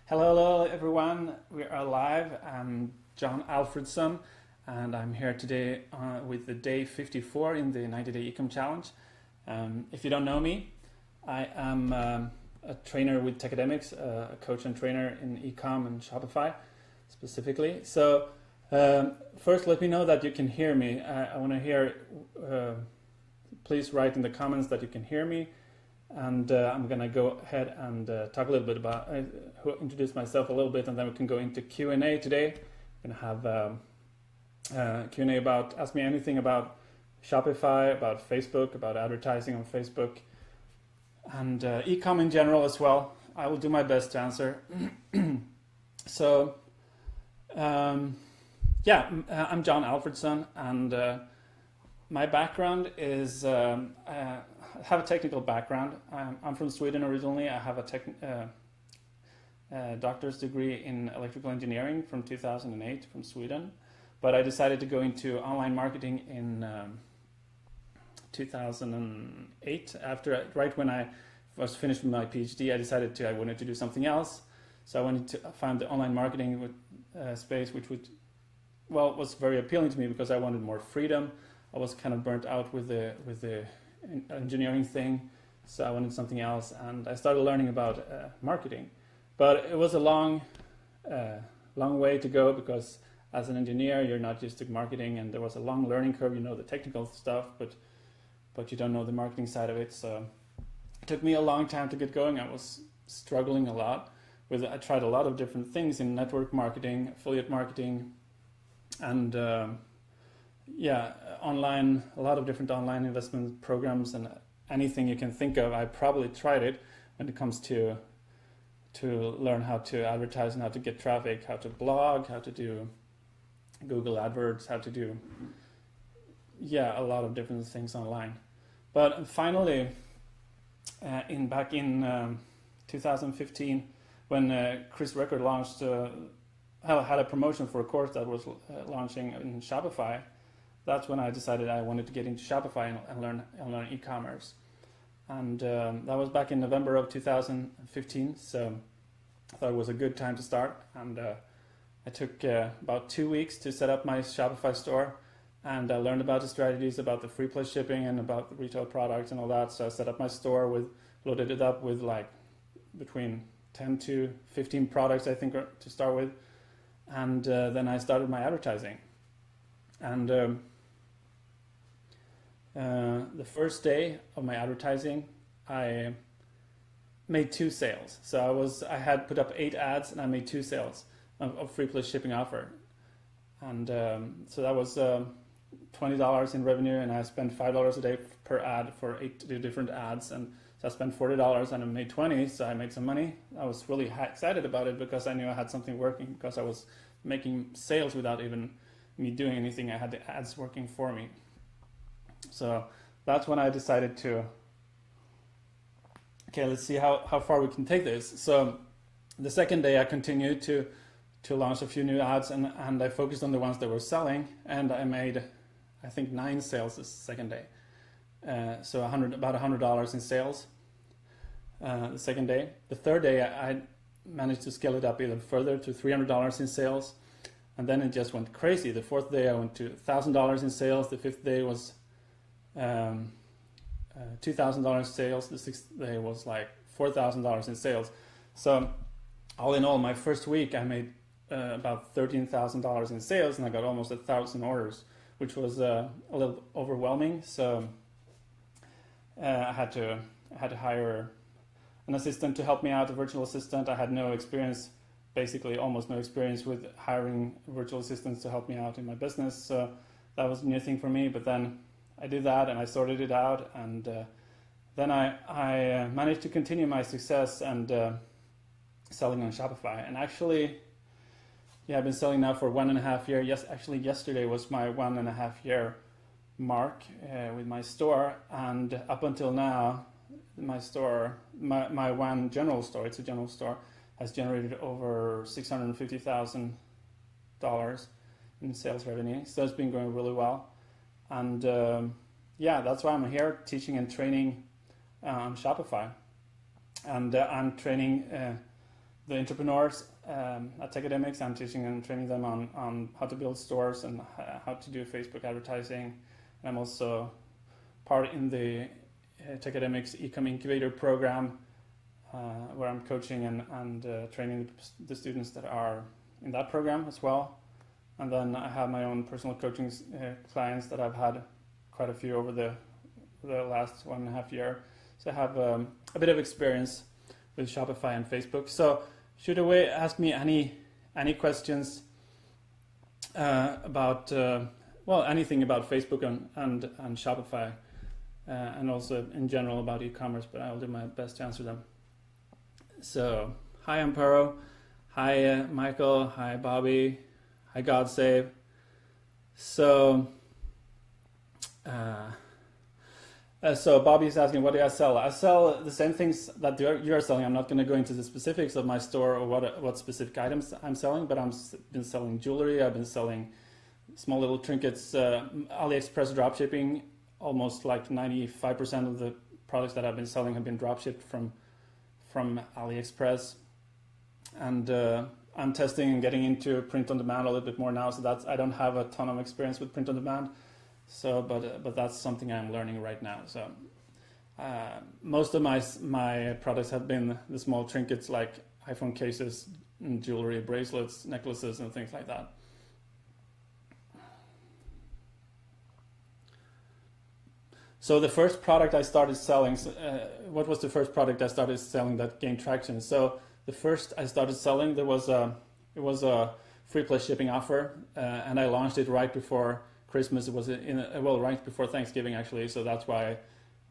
Hello everyone. We are live. I'm John Alfredson, and I'm here today with the day 54 in the 90-day ecom challenge. If you don't know me, I am a trainer with Techademics, a coach and trainer in ecom and Shopify specifically. So first, let me know that you can hear me. I want to hear. Please write in the comments that you can hear me. And I'm going to go ahead and talk a little bit about, introduce myself a little bit, and then we can go into Q&A today. We're going to have Q&A about, ask me anything about Shopify, about Facebook, about advertising on Facebook, and ecom in general as well. I will do my best to answer. So, I'm John Alfredson, and my background is, I have a technical background. I'm from Sweden originally. I have a doctor's degree in electrical engineering from 2008 from Sweden. But I decided to go into online marketing in 2008. Right when I was finished with my PhD, I wanted to do something else. So I wanted to find the online marketing space, which was very appealing to me because I wanted more freedom. I was kind of burnt out with the engineering thing, so I wanted something else, and I started learning about marketing. But it was a long way to go because as an engineer, you're not used to marketing, and there was a long learning curve. You know the technical stuff, but you don't know the marketing side of it. So it took me a long time to get going. I was struggling a lot with. I tried a lot of different things in network marketing, affiliate marketing, and online, a lot of different online investment programs, and anything you can think of. I probably tried it when it comes to learn how to advertise and how to get traffic, how to blog, how to do Google AdWords, how to do a lot of different things online. But finally, back in 2015, when Chris Record launched, had a promotion for a course that was launching in Shopify. That's when I decided I wanted to get into Shopify and learn e-commerce. And that was back in November of 2015, so I thought it was a good time to start. And I took about 2 weeks to set up my Shopify store, and I learned about the strategies, about the free plus shipping, and about the retail products and all that. So I set up my store, loaded it up with like between 10 to 15 products, I think, to start with. And then I started my advertising. And the first day of my advertising, I made 2 sales. So I had put up 8 ads, and I made 2 sales of free plus shipping offer. And so that was $20 in revenue, and I spent $5 a day per ad for 8 different ads. And so I spent $40, and I made 20. So I made some money. I was really excited about it because I knew I had something working, because I was making sales without even me doing anything. I had the ads working for me. So that's when I decided to, let's see how far we can take this. So the second day I continued to launch a few new ads, and I focused on the ones that were selling, and I made, I think, 9 sales this second day. So about $100 in sales the second day. The third day I managed to scale it up even further to $300 in sales. And then it just went crazy. The fourth day I went to $1,000 in sales. The fifth day was $2,000 sales. The sixth day was like $4,000 in sales. So all in all, my first week I made about $13,000 in sales, and I got almost 1,000 orders, which was a little overwhelming. So I had to hire an assistant to help me out, a virtual assistant. I had no experience. Basically almost no experience with hiring virtual assistants to help me out in my business. So that was a new thing for me, but then I did that and I sorted it out, and then I managed to continue my success and selling on Shopify. And actually, I've been selling now for 1.5 years. Yes, actually yesterday was my 1.5 year mark with my store, and up until now, my store, my one general store, it's a general store, has generated over $650,000 in sales revenue. So it's been going really well. And that's why I'm here teaching and training on Shopify. And I'm training the entrepreneurs at Tech Academics. I'm teaching and training them on how to build stores and how to do Facebook advertising. And I'm also part in the Tech Academics Ecom Incubator program, where I'm coaching and training the students that are in that program as well. And then I have my own personal coaching clients that I've had quite a few over the last 1.5 years. So I have a bit of experience with Shopify and Facebook. So shoot away, ask me any questions about anything about Facebook and Shopify, and also in general about e-commerce. But I'll do my best to answer them. So hi Amparo, hi Michael, hi Bobby, hi GodSave. So. So Bobby's asking, what do I sell? I sell the same things that you're selling. I'm not going to go into the specifics of my store or what specific items I'm selling, but I've been selling jewelry. I've been selling small little trinkets, AliExpress dropshipping. Almost like 95% of the products that I've been selling have been dropshipped from AliExpress. And I'm testing and getting into print on demand a little bit more now. So I don't have a ton of experience with print on demand. So, but that's something I'm learning right now. So, most of my products have been the small trinkets like iPhone cases, and jewelry, bracelets, necklaces, and things like that. So the first product I started selling, what was the first product I started selling that gained traction? So the first I started selling, it was a free plus shipping offer, and I launched it right before Christmas. It was right before Thanksgiving actually, so that's why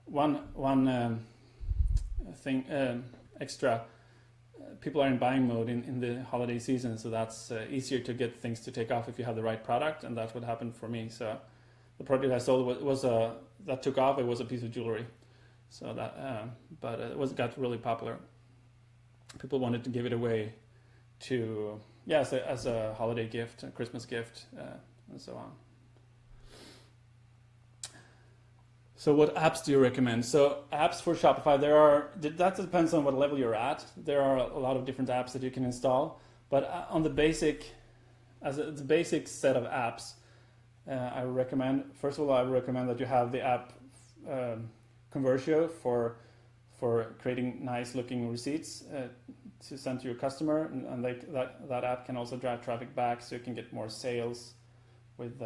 one thing extra. People are in buying mode in the holiday season, so that's easier to get things to take off if you have the right product, and that's what happened for me. So the product I sold was that took off. It was a piece of jewelry, so that but it got really popular. People wanted to give it away to as a holiday gift, a Christmas gift, and so on. So what apps do you recommend? So apps for Shopify, that depends on what level you're at. There are a lot of different apps that you can install, but on the basic set of apps, I recommend, first of all, I recommend that you have the app Conversio for creating nice looking receipts to send to your customer, and that app can also drive traffic back, so you can get more sales with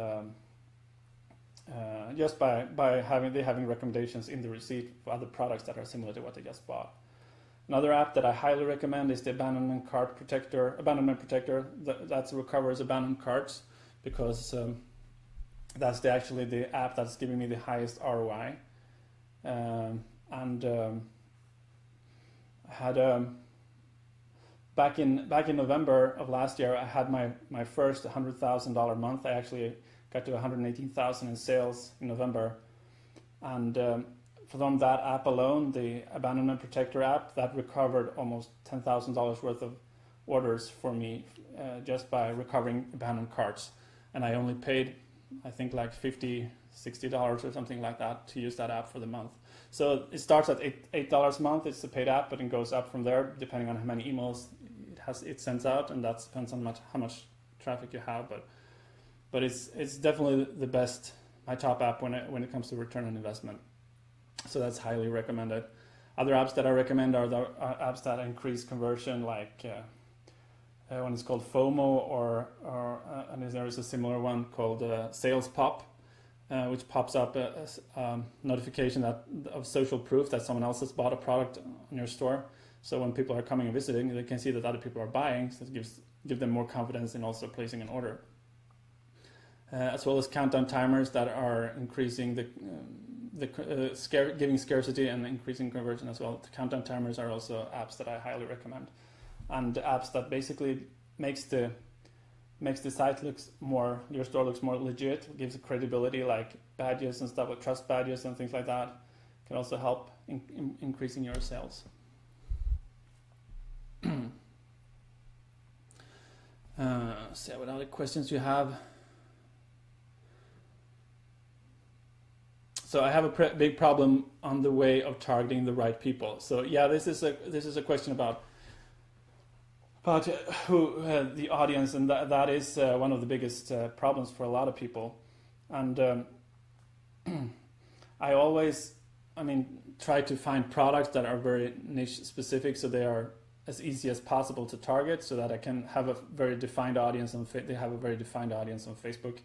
just by having recommendations in the receipt for other products that are similar to what they just bought. Another app that I highly recommend is the Abandonment Protector. That recovers abandoned carts, because that's actually the app that's giving me the highest ROI. I had back in November of last year, I had my first $100,000 month. I actually got to 118,000 in sales in November, and from that app alone, the Abandonment Protector app, that recovered almost $10,000 worth of orders for me just by recovering abandoned carts. And I only paid, I think, like $50, $60 or something like that to use that app for the month. So it starts at $8 a month. It's a paid app, but it goes up from there depending on how many emails it sends out, and that depends on how much traffic you have. But it's definitely the best, my top app when it comes to return on investment. So that's highly recommended. Other apps that I recommend are the apps that increase conversion, like one is called FOMO, and there is a similar one called Sales Pop, which pops up a notification of social proof that someone else has bought a product on your store. So when people are coming and visiting, they can see that other people are buying, so it gives them more confidence in also placing an order. As well as countdown timers that are increasing giving scarcity and increasing conversion as well. The countdown timers are also apps that I highly recommend, and apps that basically makes the site your store looks more legit, gives it credibility, like badges and stuff, like trust badges and things like that, can also help in increasing your sales. See what other questions you have. So I have a big problem on the way of targeting the right people. So yeah, this is a question about But who the audience, and that is one of the biggest problems for a lot of people. And I always, try to find products that are very niche specific, so they are as easy as possible to target, so that I can have a very defined audience on they have a very defined audience on Facebook.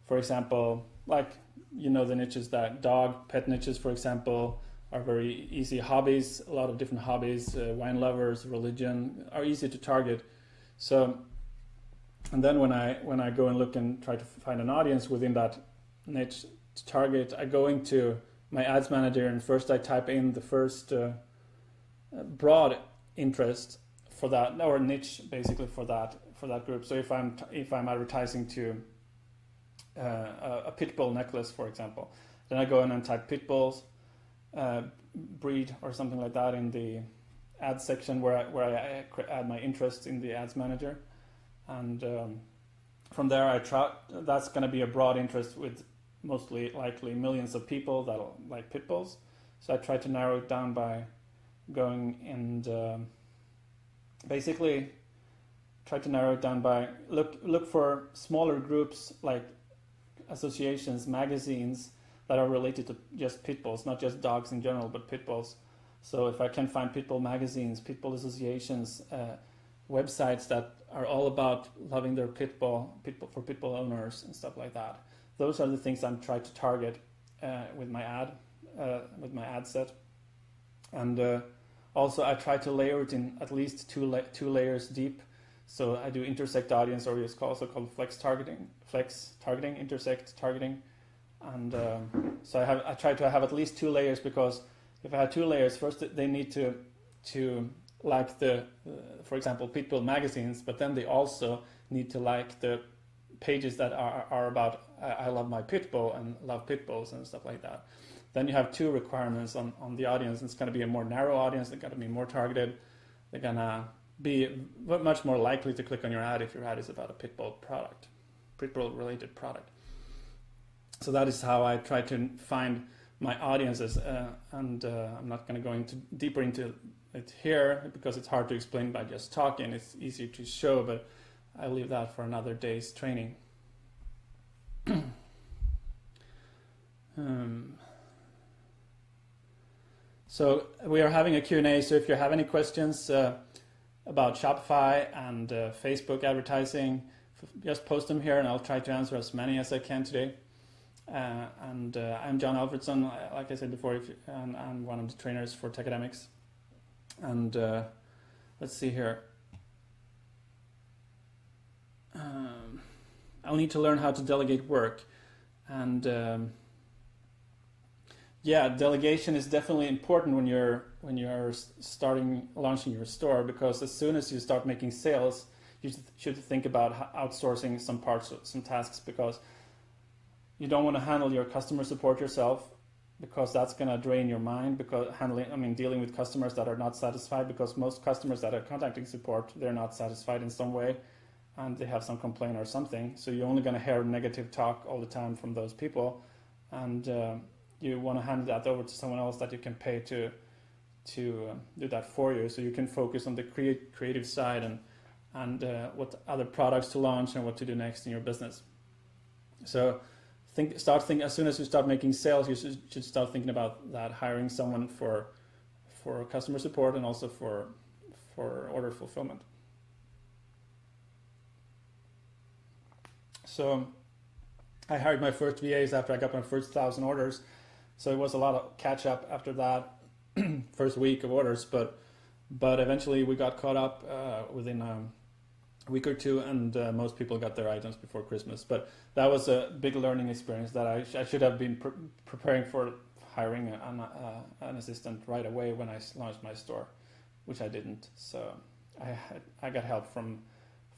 For example, like the niches that pet niches, for example, are very easy. Hobbies, a lot of different hobbies, wine lovers, religion are easy to target. So, and then when I go and look and try to find an audience within that niche to target, I go into my ads manager and first I type in the first broad interest for that, or niche basically for that group. So if I'm advertising to a pit bull necklace, for example, then I go in and type pit bulls, breed or something like that in the ads section where I add my interest in the ads manager, and from there that's going to be a broad interest with mostly likely millions of people that'll like pit bulls. So I try to narrow it down by going and basically try to narrow it down by look for smaller groups like associations, magazines that are related to just pit bulls, not just dogs in general, but pit bulls. So if I can find pit bull magazines, pit bull associations, websites that are all about loving their pit bull owners and stuff like that, those are the things I'm trying to target with my ad set. And also I try to layer it in at least two layers deep. So I do intersect audience, or it's also called flex targeting, intersect targeting. And so I try to have at least two layers, because if I have two layers, first they need to like for example, Pitbull magazines, but then they also need to like the pages that are about I love my Pitbull and love Pitbulls and stuff like that. Then you have two requirements on the audience. It's going to be a more narrow audience. They're going to be more targeted. They're going to be much more likely to click on your ad if your ad is about a Pitbull related product. So that is how I try to find my audiences, and I'm not going to go deeper into it here because it's hard to explain by just talking. It's easier to show, but I'll leave that for another day's training. So we are having a Q&A, so if you have any questions about Shopify and Facebook advertising, just post them here and I'll try to answer as many as I can today. And I'm John Alfredson, like I said before, and I'm one of the trainers for Tech Academics. And let's see here. I'll need to learn how to delegate work. And yeah, delegation is definitely important when you're launching your store, because as soon as you start making sales, you should think about outsourcing some tasks, because you don't want to handle your customer support yourself, because that's going to drain your mind, because dealing with customers that are not satisfied, because most customers that are contacting support, they're not satisfied in some way and they have some complaint or something. So you're only going to hear negative talk all the time from those people, and you want to hand that over to someone else that you can pay to do that for you, so you can focus on the creative side and what other products to launch and what to do next in your business. So start thinking as soon as you start making sales, you should start thinking about that, hiring someone for customer support and also for order fulfillment. So I hired my first VAs after I got my first 1,000 orders. So it was a lot of catch up after that first week of orders, but eventually we got caught up within a week or two, and most people got their items before Christmas. But that was a big learning experience that I should have been preparing for, hiring an assistant right away when I launched my store, which I didn't. So I got help from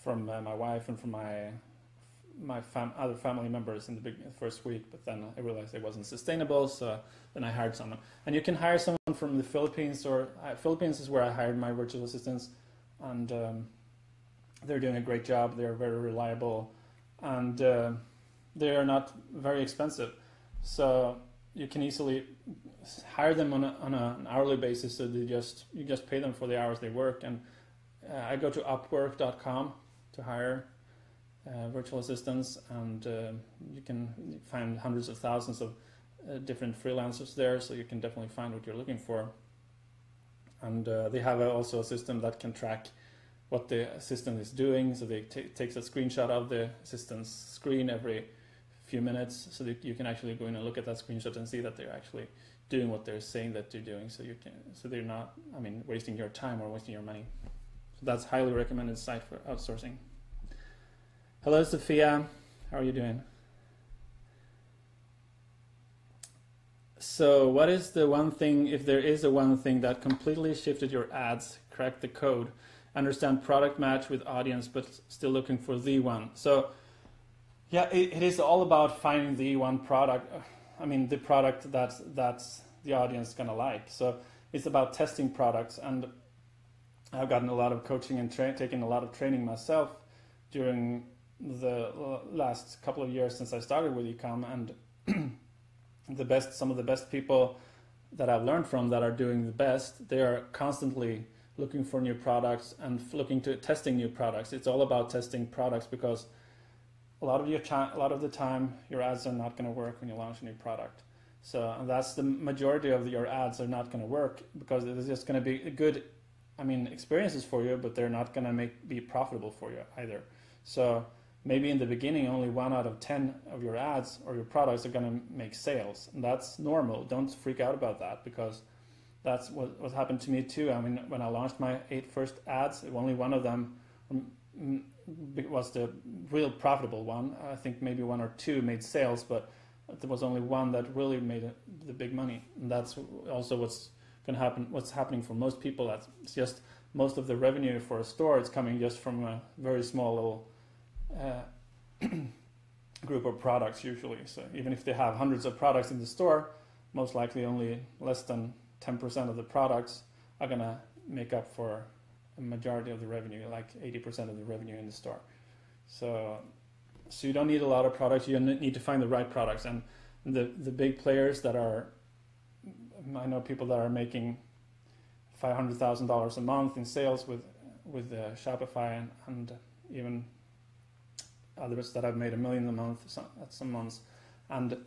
my wife and from my other family members in the first week, but then I realized it wasn't sustainable, so then I hired someone. And you can hire someone from the Philippines, or Philippines is where I hired my virtual assistants, and they're doing a great job. They're very reliable, and they are not very expensive, so you can easily hire them on an hourly basis. So you just pay them for the hours they work, and I go to Upwork.com to hire virtual assistants, and you can find hundreds of thousands of different freelancers there, so you can definitely find what you're looking for. And they have also a system that can track what the assistant is doing, so they takes a screenshot of the assistant's screen every few minutes, so that you can actually go in and look at that screenshot and see that they're actually doing what they're saying that they're doing, so they're not, wasting your time or wasting your money. So that's highly recommended site for outsourcing. Hello, Sophia. How are you doing? So what is the one thing, if there is a one thing that completely shifted your ads, cracked the code, understand product match with audience, but still looking for the one? So yeah, it is all about finding the one product. The product that's the audience gonna like. So it's about testing products, and I've gotten a lot of coaching and taken a lot of training myself during the last couple of years since I started with ecom, and some of the best people that I've learned from that are doing the best, they are constantly looking for new products and looking to testing new products. It's all about testing products, because a lot of the time your ads are not going to work when you launch a new product. So that's the majority of your ads are not going to work, because it's just going to be good experiences for you, but they're not going to be profitable for you either. So maybe in the beginning only 1 out of 10 of your ads or your products are going to make sales, and that's normal. Don't freak out about that, because that's what happened to me too. When I launched my 8 first ads, only one of them was the real profitable one. I think maybe 1 or 2 made sales, but there was only one that really made the big money. And that's also what's going to happen. What's happening for most people? That's just most of the revenue for a store is coming just from a very small little group of products usually. So even if they have hundreds of products in the store, most likely only less than 10% of the products are going to make up for a majority of the revenue, like 80% of the revenue in the store. So you don't need a lot of products. You need to find the right products. And the big players that are, I know people that are making $500,000 a month in sales with Shopify, and even others that have made $1 million a month at some months, and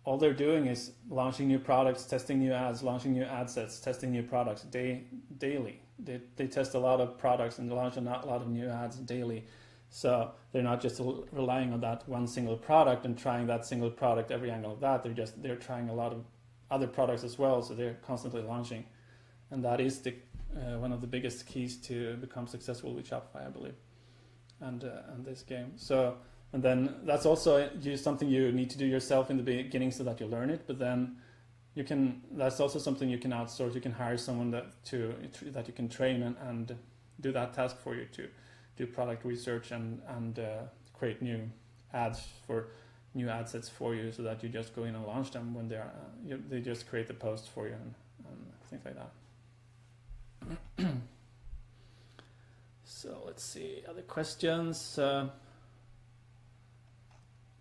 all they're doing is launching new products, testing new ads, launching new ad sets, testing new products daily. They test a lot of products and launch a lot of new ads daily. So they're not just relying on that one single product and trying that single product every angle of that. They're trying a lot of other products as well. So they're constantly launching, and that is one of the biggest keys to become successful with Shopify, I believe, and this game. So. And then that's also something you need to do yourself in the beginning so that you learn it. But then that's also something you can outsource. You can hire someone that you can train and do that task for you, to do product research and create new ads for new ad sets for you, so that you just go in and launch them when they just create the post for you and things like that. So let's see other questions.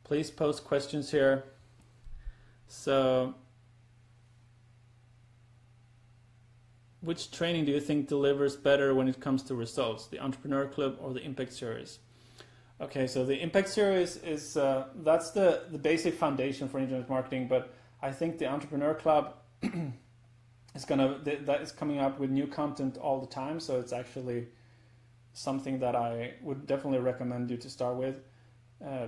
Please post questions here. So, which training do you think delivers better when it comes to results, the Entrepreneur Club or the Impact Series? Okay, so the Impact Series is that's the basic foundation for internet marketing, but I think the Entrepreneur Club is coming up with new content all the time, so it's actually something that I would definitely recommend you to start with.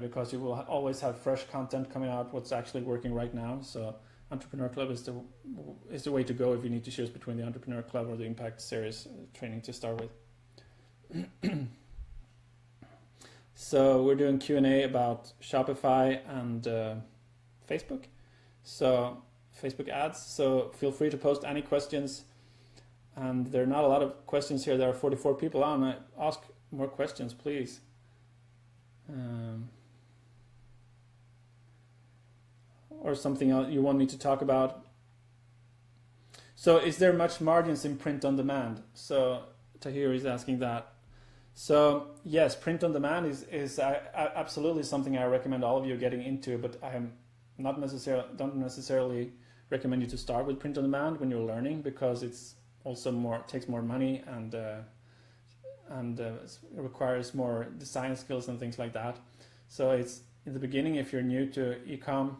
Because you will always have fresh content coming out, what's actually working right now. So Entrepreneur Club is the way to go if you need to choose between the Entrepreneur Club or the Impact Series training to start with. So we're doing Q&A about Shopify and Facebook. So Facebook ads. So feel free to post any questions. And there are not a lot of questions here. There are 44 people on. Ask more questions, please. Or something else you want me to talk about. So is there much margins in print on demand? So Tahir is asking that. So yes, print on demand is absolutely something I recommend all of you getting into, but I am don't necessarily recommend you to start with print on demand when you're learning, because it's also takes more money and and it requires more design skills and things like that. So it's in the beginning, if you're new to ecom,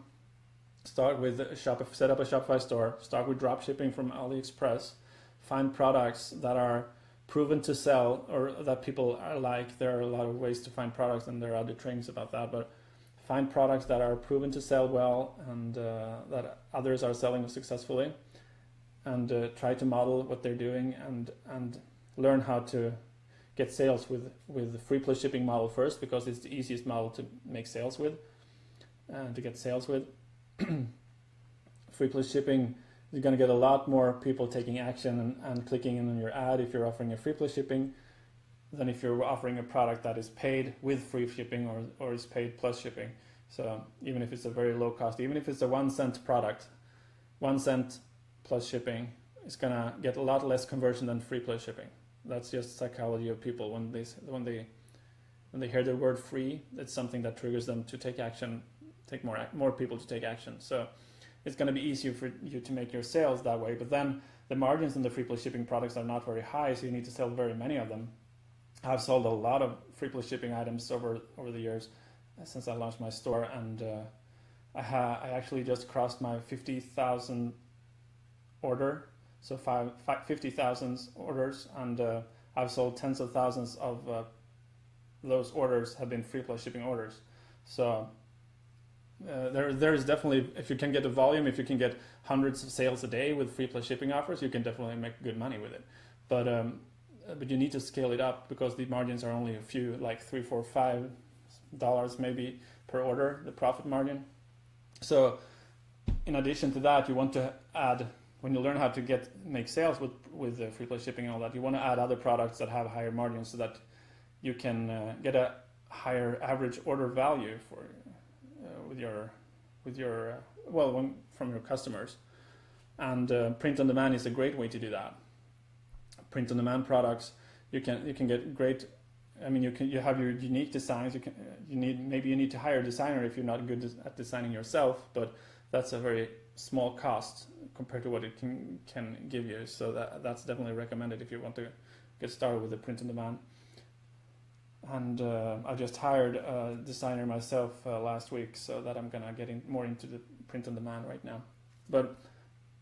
start with set up a Shopify store, start with drop shipping from AliExpress, find products that are proven to sell or that people are like. There are a lot of ways to find products, and there are other trainings about that, but find products that are proven to sell well and that others are selling successfully, and try to model what they're doing and learn how to get sales with the free plus shipping model first, because it's the easiest model to make sales with and to get sales with. Free plus shipping, you're going to get a lot more people taking action and clicking in on your ad if you're offering a free plus shipping than if you're offering a product that is paid with free shipping or is paid plus shipping. So even if it's a very low cost, even if it's a 1 cent product, 1 cent plus shipping is going to get a lot less conversion than free plus shipping. That's just psychology of people. When they hear the word free, it's something that triggers them to take action, take more people to take action. So it's going to be easier for you to make your sales that way. But then the margins in the free plus shipping products are not very high, so you need to sell very many of them. I've sold a lot of free plus shipping items over the years since I launched my store, and I actually just crossed my 50,000 order, so 50,000 orders, and I've sold tens of thousands of those orders have been free plus shipping orders. So there is definitely, if you can get the volume, if you can get hundreds of sales a day with free plus shipping offers, you can definitely make good money with it. But you need to scale it up, because the margins are only a few, like $3, $4, $5 maybe per order, the profit margin. So in addition to that, you want to add, when you learn how to make sales with the free plus shipping and all that, you want to add other products that have higher margins so that you can get a higher average order value for from your customers. And print on demand is a great way to do that. Print on demand products, you can get great. I mean, you have your unique designs. You need to hire a designer if you're not good at designing yourself, but that's a very small cost compared to what it can give you. So that's definitely recommended if you want to get started with the print on demand. And I just hired a designer myself last week, so that I'm gonna get more into the print on demand right now. But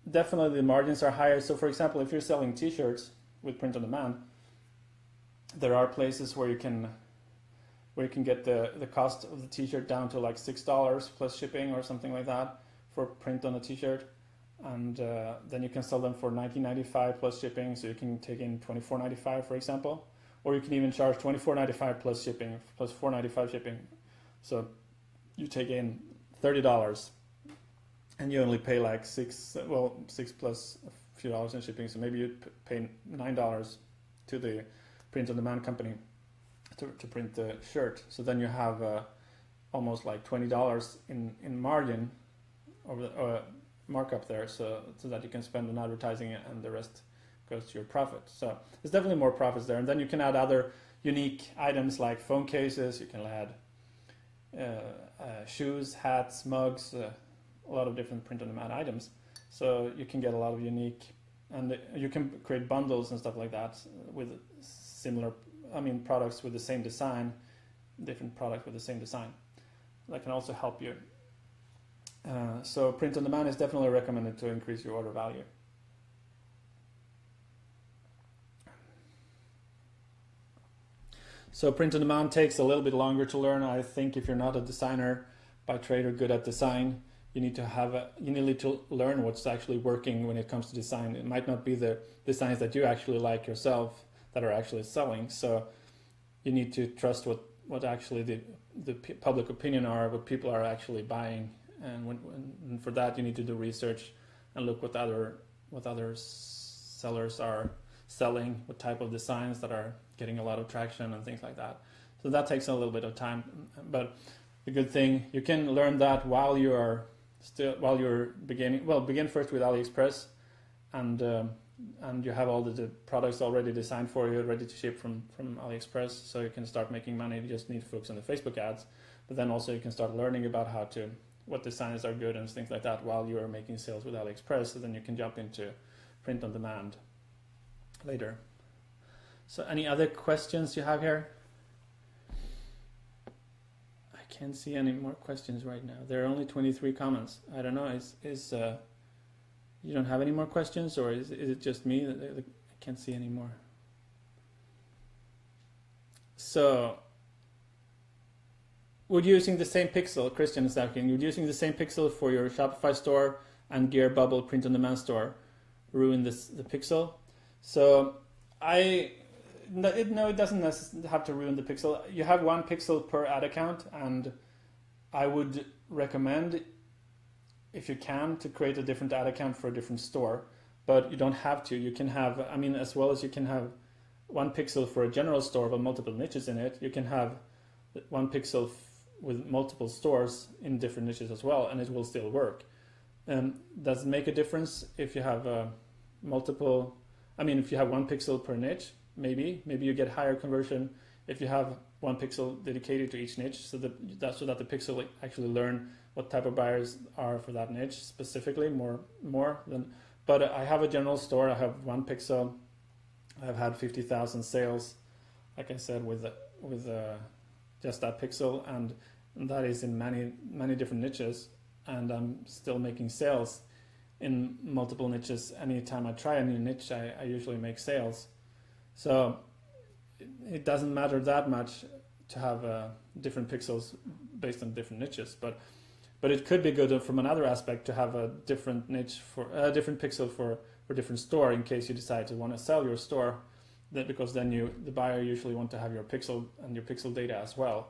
definitely the margins are higher. So for example, if you're selling t-shirts with print on demand, there are places where you can get the cost of the t-shirt down to like $6 plus shipping or something like that for print on a t-shirt, and then you can sell them for $19.95 plus shipping, so you can take in $24.95 for example, or you can even charge $24.95 plus shipping, plus $4.95 shipping. So you take in $30 and you only pay like $6 plus a few dollars in shipping, so maybe you pay $9 to the print on demand company to print the shirt. So then you have almost like $20 in margin over the markup there, so that you can spend on advertising and the rest goes to your profit. So there's definitely more profits there. And then you can add other unique items like phone cases. You can add shoes, hats, mugs, a lot of different print on demand items. So you can get a lot of unique, and you can create bundles and stuff like that with similar, products with the same design, different products with the same design. That can also help you. So print on demand is definitely recommended to increase your order value. So print on demand takes a little bit longer to learn. I think if you're not a designer by trade or good at design, you need to learn what's actually working when it comes to design. It might not be the designs that you actually like yourself that are actually selling. So you need to trust what actually the public opinion are, what people are actually buying, and for that you need to do research and look what other sellers are selling, what type of designs that are getting a lot of traction and things like that. So that takes a little bit of time, but the good thing, you can learn that while you're beginning. Well, begin first with AliExpress, and you have all the products already designed for you, ready to ship from AliExpress, so you can start making money. You just need to focus on the Facebook ads, but then also you can start learning about what designs are good and things like that while you are making sales with AliExpress, so then you can jump into print on demand later. So any other questions you have here? I can't see any more questions right now. There are only 23 comments. I don't know. Is you don't have any more questions, or is it just me that I can't see any more? So, would using the same pixel, Christian is asking, would using the same pixel for your Shopify store and Gear Bubble print-on-demand store ruin the pixel? So, no, it doesn't necessarily have to ruin the pixel. You have one pixel per ad account, and I would recommend, if you can, to create a different ad account for a different store. But you don't have to. You can have, I mean, as well as you can have one pixel for a general store with multiple niches in it, you can have one pixel with multiple stores in different niches as well, and it will still work. Does it make a difference if you have multiple? I mean, if you have one pixel per niche, maybe you get higher conversion if you have one pixel dedicated to each niche, so that the pixel actually learn what type of buyers are for that niche specifically more than. But I have a general store. I have one pixel. I've had 50,000 sales, like I said, with just that pixel, and that is in many different niches, and I'm still making sales in multiple niches. Anytime I try a new niche, I usually make sales. So it doesn't matter that much to have different pixels based on different niches, but it could be good from another aspect to have a different niche for a different pixel for different store, in case you decide to want to sell your store, because then the buyer usually want to have your pixel and your pixel data as well,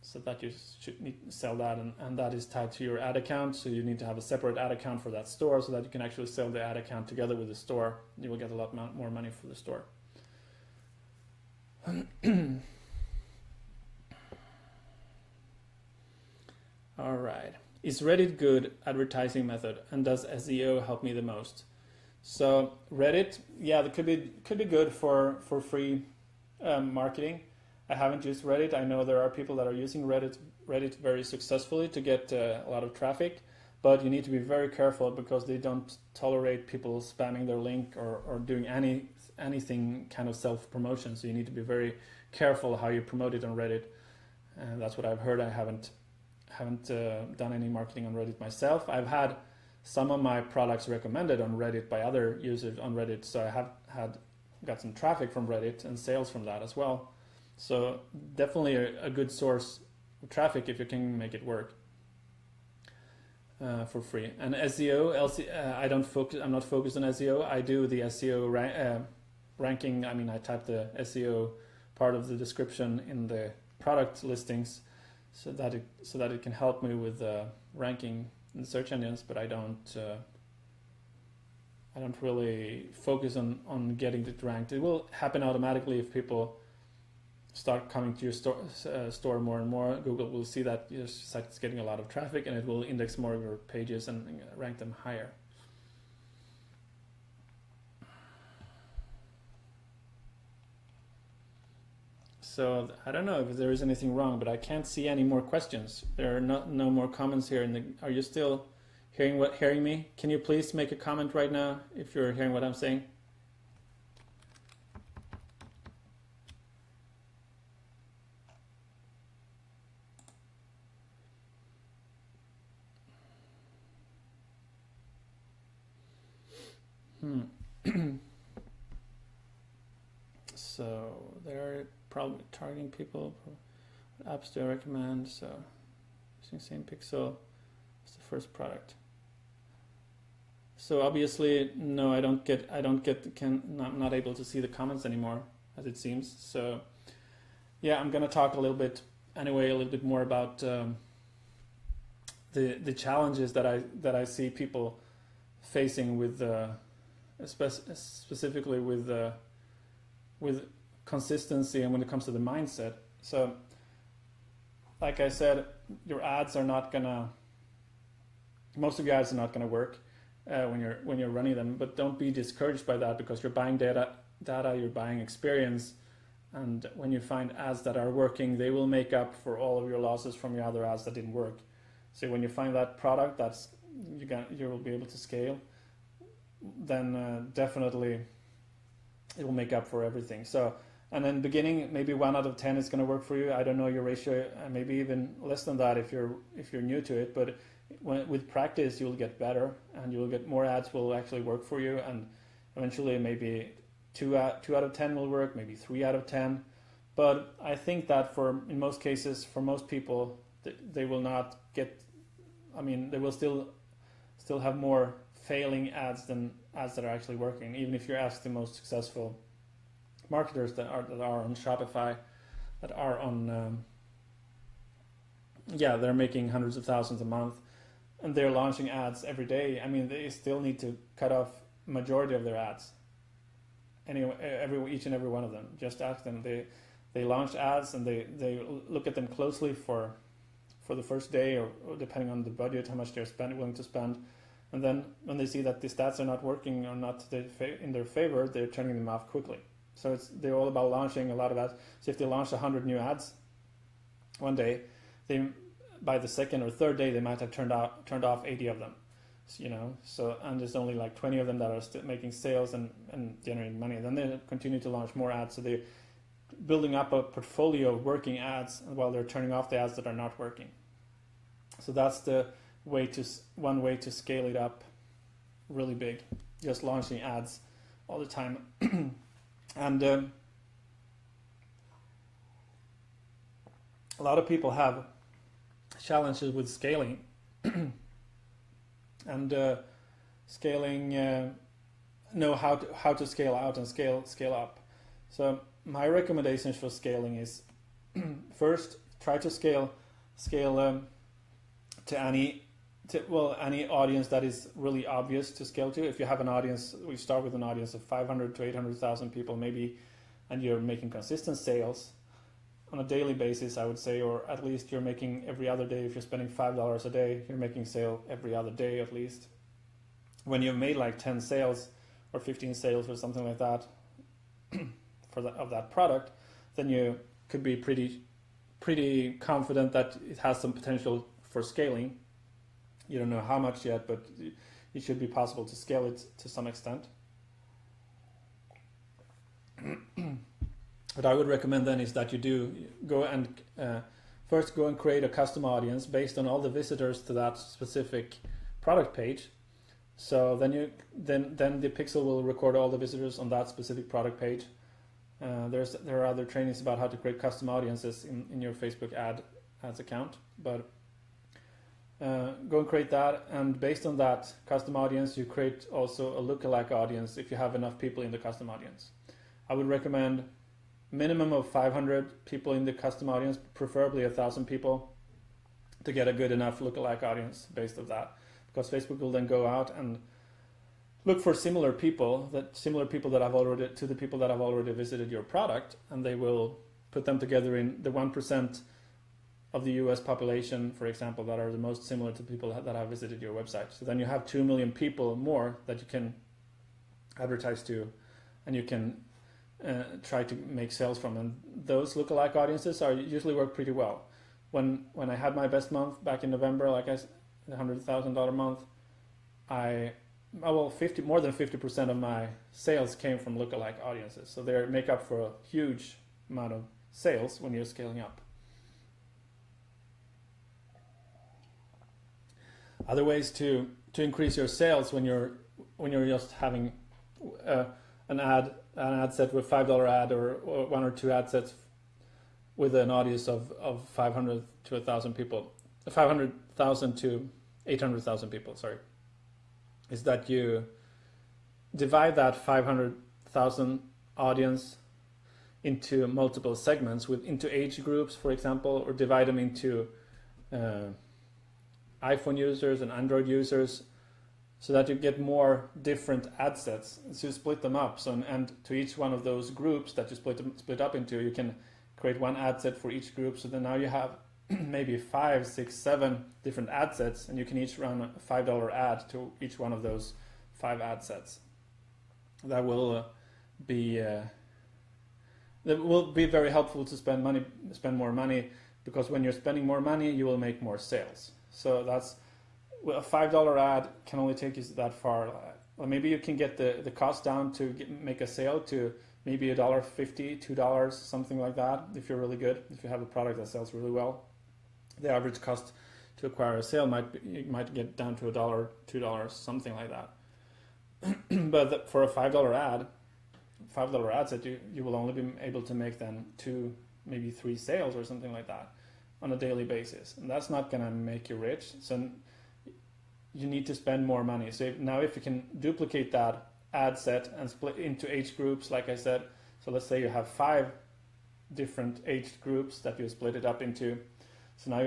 so that you should need to sell that, and that is tied to your ad account. So you need to have a separate ad account for that store, so that you can actually sell the ad account together with the store. You will get a lot more money for the store. All right. Is Reddit good advertising method, and does SEO help me the most? So Reddit, yeah, that could be good for free marketing. I haven't used Reddit. I know there are people that are using Reddit very successfully to get a lot of traffic, but you need to be very careful because they don't tolerate people spamming their link or doing anything kind of self-promotion. So you need to be very careful how you promote it on Reddit, and that's what I've heard. I haven't done any marketing on Reddit myself. I've had some of my products recommended on Reddit by other users on Reddit, so I have got some traffic from Reddit and sales from that as well. So definitely a good source of traffic if you can make it work for free. And SEO, I'm not focused on SEO. I do the SEO ranking. I mean, I type the SEO part of the description in the product listings, so that it can help me with ranking in the search engines. But I don't really focus on getting it ranked. It will happen automatically if people start coming to your store more and more. Google will see that your site is getting a lot of traffic, and it will index more of your pages and rank them higher. So I don't know if there is anything wrong, but I can't see any more questions. There are no more comments here. Are you still hearing me? Can you please make a comment right now if you're hearing what I'm saying? So they're probably targeting people. What apps do I recommend? So using same pixel as the first product. So obviously, no, I'm not able to see the comments anymore, as it seems. So yeah, I'm gonna talk a little bit more about the challenges that I see people facing with specifically with consistency and when it comes to the mindset. So like I said, most of your ads are not gonna work when you're running them, but don't be discouraged by that, because you're buying data, you're buying experience, and when you find ads that are working, they will make up for all of your losses from your other ads that didn't work. So when you find that product you will be able to scale, then definitely it will make up for everything. So And in the beginning, maybe 1 out of 10 is going to work for you. I don't know your ratio, maybe even less than that if you're new to it. But with practice, you'll get better, and you'll get more ads will actually work for you. And eventually, maybe 2 out of 10 will work, maybe 3 out of 10. But I think that in most cases, for most people, they will not get. I mean, they will still have more failing ads than ads that are actually working. Even if you ask the most successful marketers that are on Shopify, that are on they're making hundreds of thousands a month, and they're launching ads every day. I mean, they still need to cut off majority of their ads. Anyway, each and every one of them. Just ask them. They launch ads, and they look at them closely for the first day, or depending on the budget, how much they're willing to spend. And then when they see that the stats are not working or not in their favor, they're turning them off quickly. So they're all about launching a lot of ads. So if they launch 100 new ads one day, by the second or third day they might have turned off 80 of them. So and there's only like 20 of them that are still making sales and generating money. Then they continue to launch more ads. So they're building up a portfolio of working ads while they're turning off the ads that are not working. So that's one way to scale it up really big, just launching ads all the time. And a lot of people have challenges with scaling and scaling, know how to scale out and scale up. So my recommendations for scaling is first, try to scale to any audience that is really obvious to scale to. If you have an audience, we start with an audience of 500 to 800,000 people maybe, and you're making consistent sales on a daily basis, I would say, or at least you're making every other day. If you're spending $5 a day, you're making sale every other day at least. When you've made like 10 sales or 15 sales or something like that of that product, then you could be pretty confident that it has some potential for scaling. You don't know how much yet, but it should be possible to scale it to some extent. What I would recommend then is that you do go and first go and create a custom audience based on all the visitors to that specific product page. So then the pixel will record all the visitors on that specific product page. There are other trainings about how to create custom audiences in your Facebook ads account, but go and create that, and based on that custom audience, you create also a lookalike audience if you have enough people in the custom audience. I would recommend minimum of 500 people in the custom audience, preferably 1,000 people, to get a good enough lookalike audience based on that, because Facebook will then go out and look for similar people that have already visited your product, and they will put them together in the 1% of the US population, for example, that are the most similar to people that have visited your website. So then you have 2 million people more that you can advertise to, and you can try to make sales from. And those lookalike audiences usually work pretty well. When I had my best month back in November, like I said, the $100,000 month, more than 50% of my sales came from lookalike audiences. So they make up for a huge amount of sales when you're scaling up. Other ways to increase your sales when you're just having an ad set with $5 ad or 1 or 2 ad sets with an audience of 500 to 1,000 people, 500,000 to 800,000 people, sorry, is that you divide that 500,000 audience into multiple segments into age groups, for example, or divide them into iPhone users and Android users, so that you get more different ad sets. So you split them up. And to each one of those groups that you split up into, you can create one ad set for each group. So then now you have maybe 5, 6, 7 different ad sets, and you can each run a $5 ad to each one of those 5 ad sets. That will be very helpful to spend more money, because when you're spending more money, you will make more sales. So that's a $5 ad can only take you that far. Or maybe you can get the cost down to make a sale to maybe $1.50, $2, something like that. If you're really good, if you have a product that sells really well, the average cost to acquire a sale might get down to $1, $2, something like that. But for a $5 ad, $5 ad set, you will only be able to make then 2, maybe 3 sales or something like that on a daily basis, and that's not going to make you rich. So you need to spend more money. So if you can duplicate that ad set and split into age groups, like I said, so let's say you have 5 different age groups that you split it up into. So now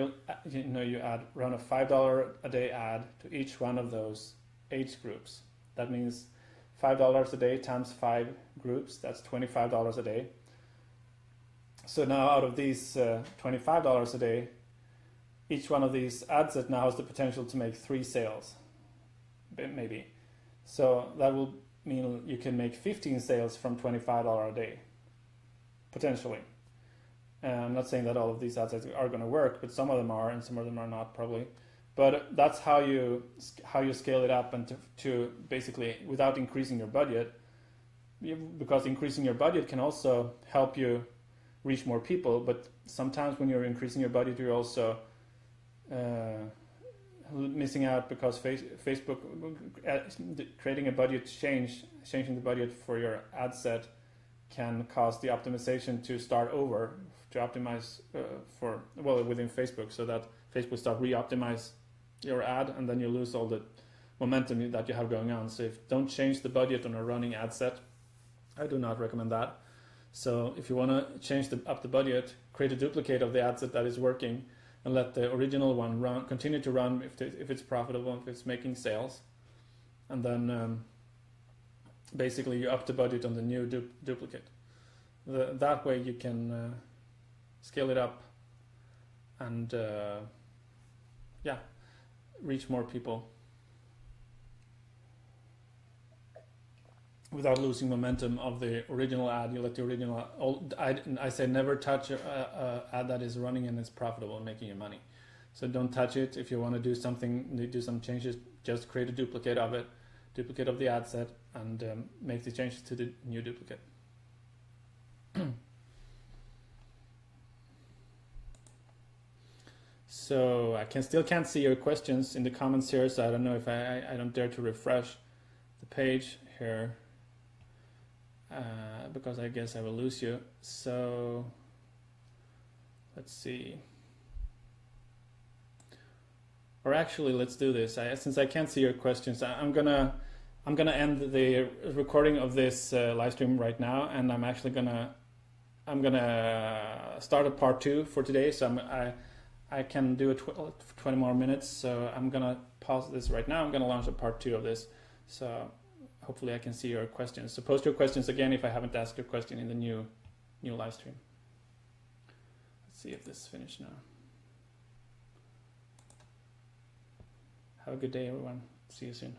you add around a $5 a day ad to each one of those age groups. That means $5 a day times 5 groups, that's $25 a day. So now out of these $25 a day, each one of these ad sets now has the potential to make 3 sales, maybe. So that will mean you can make 15 sales from $25 a day, potentially. I'm not saying that all of these ad sets are going to work, but some of them are and some of them are not, probably. But that's how you scale it up, and to basically, without increasing your budget, because increasing your budget can also help you reach more people. But sometimes when you're increasing your budget, you're also missing out, because Facebook creating a budget changing the budget for your ad set can cause the optimization to start over, to optimize within Facebook, so that Facebook start re-optimize your ad, and then you lose all the momentum that you have going on. So don't change the budget on a running ad set. I do not recommend that. So if you want to change up the budget, create a duplicate of the ad set that is working, and let the original one continue to run if it's profitable, if it's making sales, and then basically you up the budget on the new duplicate. That way you can scale it up and reach more people without losing momentum of the original ad. You let the original I say never touch an ad that is running and is profitable and making you money. So don't touch it. If you want to do something, do some changes, just create a duplicate of it, duplicate of the ad set, and make the changes to the new duplicate. So I still can't see your questions in the comments here, so I don't know if I don't dare to refresh the page here, because I guess I will lose you. So let's see. Or actually, let's do this. Since I can't see your questions, I'm gonna end the recording of this live stream right now, and I'm actually gonna start a part 2 for today. So I can do 20 more minutes. So I'm gonna pause this right now. I'm gonna launch a part 2 of this. So hopefully I can see your questions. So post your questions again if I haven't asked your question in the new live stream. Let's see if this is finished now. Have a good day, everyone. See you soon.